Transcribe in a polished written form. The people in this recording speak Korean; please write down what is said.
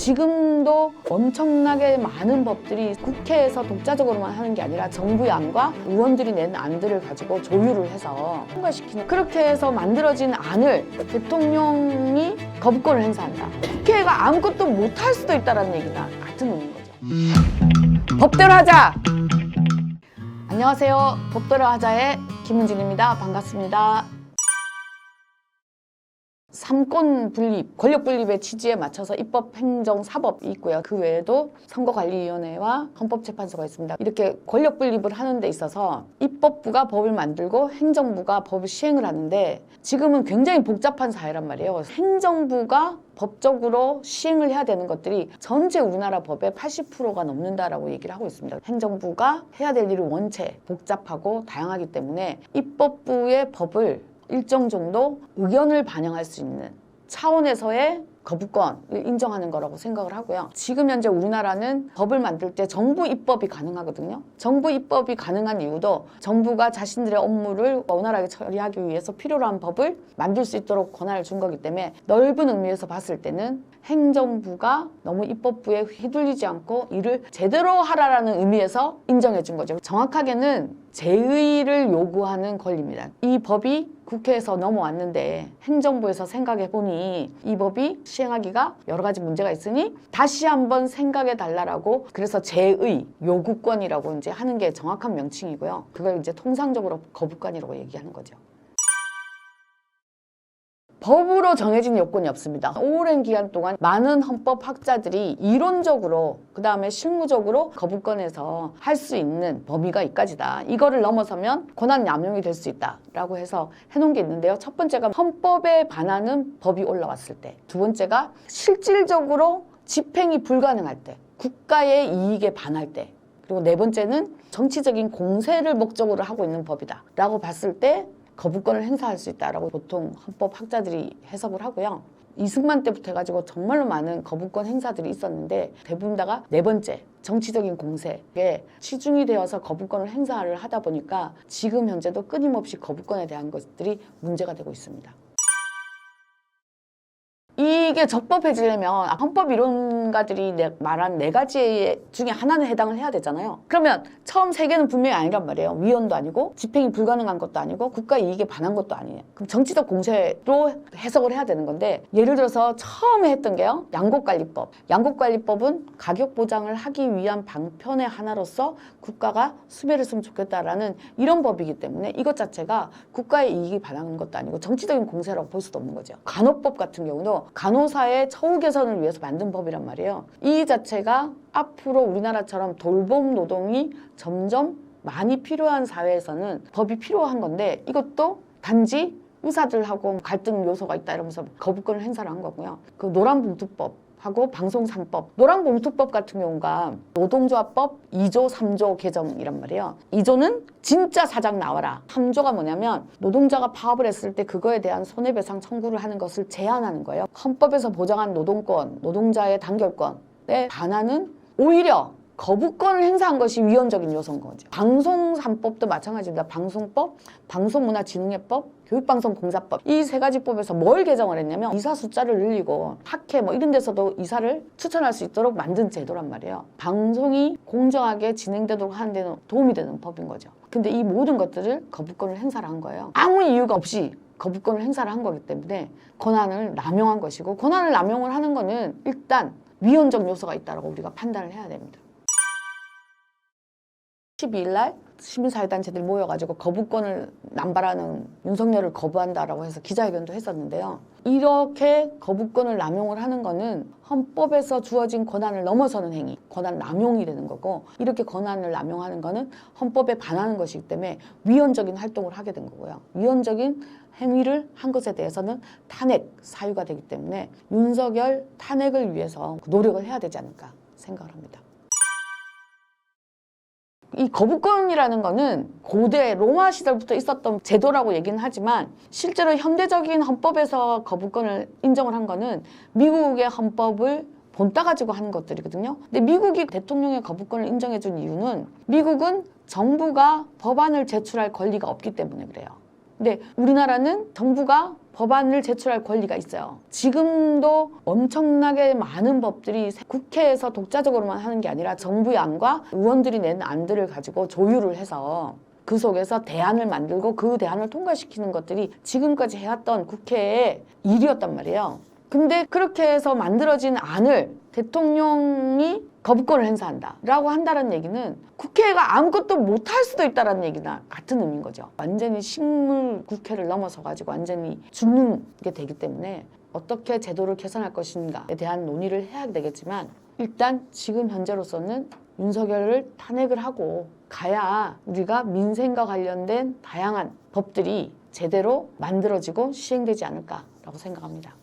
지금도 엄청나게 많은 법들이 국회에서 독자적으로만 하는 게 아니라 정부의 안과 의원들이 낸 안들을 가지고 조율을 해서 통과시키는, 그렇게 해서 만들어진 안을 대통령이 거부권을 행사한다. 국회가 아무것도 못할 수도 있다는 얘기나 같은 의미인 거죠. 법대로 하자! 안녕하세요. 법대로 하자의 김은진입니다. 반갑습니다. 삼권 분립, 권력 분립의 취지에 맞춰서 입법, 행정, 사법이 있고요. 그 외에도 선거관리위원회와 헌법재판소가 있습니다. 이렇게 권력 분립을 하는 데 있어서 입법부가 법을 만들고 행정부가 법을 시행을 하는데, 지금은 굉장히 복잡한 사회란 말이에요. 행정부가 법적으로 시행을 해야 되는 것들이 전체 우리나라 법의 80%가 넘는다라고 얘기를 하고 있습니다. 행정부가 해야 될 일이 원체 복잡하고 다양하기 때문에 입법부의 법을 일정 정도 의견을 반영할 수 있는 차원에서의 거부권을 인정하는 거라고 생각을 하고요. 지금 현재 우리나라는 법을 만들 때 정부 입법이 가능하거든요. 정부 입법이 가능한 이유도 정부가 자신들의 업무를 원활하게 처리하기 위해서 필요로 한 법을 만들 수 있도록 권한을 준 거기 때문에, 넓은 의미에서 봤을 때는 행정부가 너무 입법부에 휘둘리지 않고 일을 제대로 하라라는 의미에서 인정해 준 거죠. 정확하게는 제의를 요구하는 권리입니다. 이 법이 국회에서 넘어왔는데 행정부에서 생각해 보니 이 법이 시행하기가 여러 가지 문제가 있으니 다시 한번 생각해 달라라고, 그래서 제의, 요구권이라고 이제 하는 게 정확한 명칭이고요. 그걸 이제 통상적으로 거부권이라고 얘기하는 거죠. 법으로 정해진 요건이 없습니다. 오랜 기간 동안 많은 헌법학자들이 이론적으로, 그 다음에 실무적으로 거부권에서 할 수 있는 범위가 이까지다. 이거를 넘어서면 권한 남용이 될 수 있다라고 해서 해놓은 게 있는데요. 첫 번째가 헌법에 반하는 법이 올라왔을 때, 두 번째가 실질적으로 집행이 불가능할 때, 국가의 이익에 반할 때, 그리고 네 번째는 정치적인 공세를 목적으로 하고 있는 법이다 라고 봤을 때 거부권을 행사할 수 있다라고 보통 헌법학자들이 해석을 하고요. 이승만 때부터 해가지고 정말로 많은 거부권 행사들이 있었는데, 대부분 다가 네 번째, 정치적인 공세에 치중이 되어서 거부권을 행사를 하다 보니까 지금 현재도 끊임없이 거부권에 대한 것들이 문제가 되고 있습니다. 이게 적법해지려면 헌법 이론가들이 말한 네 가지 중에 하나는 해당을 해야 되잖아요. 그러면 처음 세 개는 분명히 아니란 말이에요. 위헌도 아니고 집행이 불가능한 것도 아니고 국가 이익에 반한 것도 아니에요. 그럼 정치적 공세로 해석을 해야 되는 건데, 예를 들어서 처음에 했던 게요, 양곡관리법. 양곡관리법은 가격 보장을 하기 위한 방편의 하나로서 국가가 수배를 했으면 좋겠다라는 이런 법이기 때문에 이것 자체가 국가의 이익이 반하는 것도 아니고 정치적인 공세라고 볼 수도 없는 거죠. 간호법 같은 경우도 간호사의 처우 개선을 위해서 만든 법이란 말이에요. 이 자체가 앞으로 우리나라처럼 돌봄 노동이 점점 많이 필요한 사회에서는 법이 필요한 건데, 이것도 단지 의사들하고 갈등 요소가 있다 이러면서 거부권을 행사를 한 거고요. 그 노란봉투법 하고 방송 3법. 노란봉투법 같은 경우가 노동조합법 2조, 3조 개정이란 말이에요. 2조는 진짜 사장 나와라. 3조가 뭐냐면 노동자가 파업을 했을 때 그거에 대한 손해배상 청구를 하는 것을 제한하는 거예요. 헌법에서 보장한 노동권, 노동자의 단결권에 반하는, 오히려 거부권을 행사한 것이 위헌적인 요소인 거죠. 방송 3법도 마찬가지입니다. 방송법, 방송문화진흥회법, 교육방송공사법, 이 세 가지 법에서 뭘 개정을 했냐면 이사 숫자를 늘리고 학회 뭐 이런 데서도 이사를 추천할 수 있도록 만든 제도란 말이에요. 방송이 공정하게 진행되도록 하는 데는 도움이 되는 법인 거죠. 근데 이 모든 것들을 거부권을 행사를 한 거예요. 아무 이유가 없이 거부권을 행사를 한 거기 때문에 권한을 남용한 것이고, 권한을 남용을 하는 거는 일단 위헌적 요소가 있다고 우리가 판단을 해야 됩니다. 12일 날 시민사회단체들이 모여가지고 거부권을 남발하는 윤석열을 거부한다라고 해서 기자회견도 했었는데요. 이렇게 거부권을 남용을 하는 거는 헌법에서 주어진 권한을 넘어서는 행위, 권한 남용이 되는 거고, 이렇게 권한을 남용하는 거는 헌법에 반하는 것이기 때문에 위헌적인 활동을 하게 된 거고요. 위헌적인 행위를 한 것에 대해서는 탄핵 사유가 되기 때문에 윤석열 탄핵을 위해서 노력을 해야 되지 않을까 생각을 합니다. 이 거부권이라는 거는 고대 로마 시절부터 있었던 제도라고 얘기는 하지만, 실제로 현대적인 헌법에서 거부권을 인정을 한 거는 미국의 헌법을 본따 가지고 하는 것들이거든요. 근데 미국이 대통령의 거부권을 인정해 준 이유는 미국은 정부가 법안을 제출할 권리가 없기 때문에 그래요. 근데 우리나라는 정부가 법안을 제출할 권리가 있어요. 지금도 엄청나게 많은 법들이 국회에서 독자적으로만 하는 게 아니라 정부의 안과 의원들이 낸 안들을 가지고 조율을 해서 그 속에서 대안을 만들고 그 대안을 통과시키는 것들이 지금까지 해왔던 국회의 일이었단 말이에요. 근데 그렇게 해서 만들어진 안을 대통령이 거부권을 행사한다 라고 한다는 얘기는 국회가 아무것도 못할 수도 있다는 얘기나 같은 의미인 거죠. 완전히 식물 국회를 넘어서 가지고 완전히 죽는 게 되기 때문에 어떻게 제도를 개선할 것인가에 대한 논의를 해야 되겠지만 일단 지금 현재로서는 윤석열을 탄핵을 하고 가야 우리가 민생과 관련된 다양한 법들이 제대로 만들어지고 시행되지 않을까라고 생각합니다.